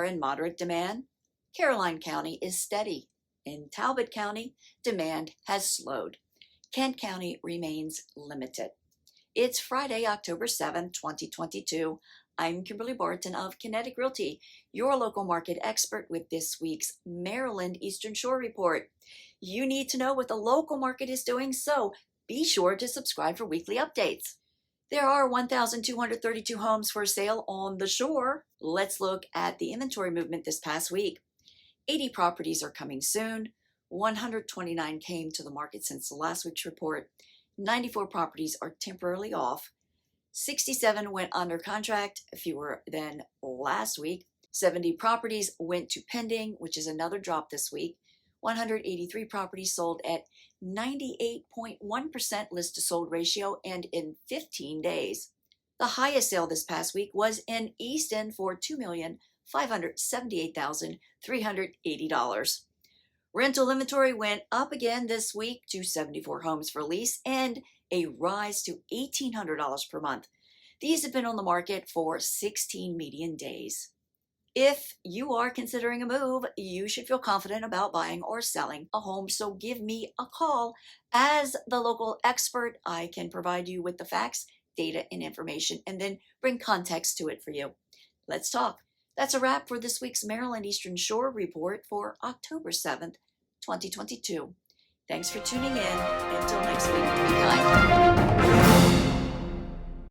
are in moderate demand. Caroline County is steady. In Talbot County, demand has slowed. Kent County remains limited. It's Friday, October 7th, 2022. I'm Kimberly Barton of Kinetic Realty, your local market expert with this week's Maryland Eastern Shore Report. You need to know what the local market is doing, so be sure to subscribe for weekly updates. There are 1,232 homes for sale on the shore. Let's look at the inventory movement this past week. 80 properties are coming soon. 129 came to the market since the last week's report. 94 properties are temporarily off. 67 went under contract, fewer than last week. 70 properties went to pending, which is another drop this week. 183 properties sold at 98.1% list to sold ratio and in 15 days. The highest sale this past week was in Easton for $2,578,380. Rental inventory went up again this week to 74 homes for lease and a rise to $1,800 per month. These have been on the market for 16 median days. If you are considering a move, you should feel confident about buying or selling a home, so give me a call. As the local expert, I can provide you with the facts, data, and information, and then bring context to it for you. Let's talk. That's a wrap for this week's Maryland Eastern Shore Report for October 7th, 2022. Thanks for tuning in. Until next week, be kind.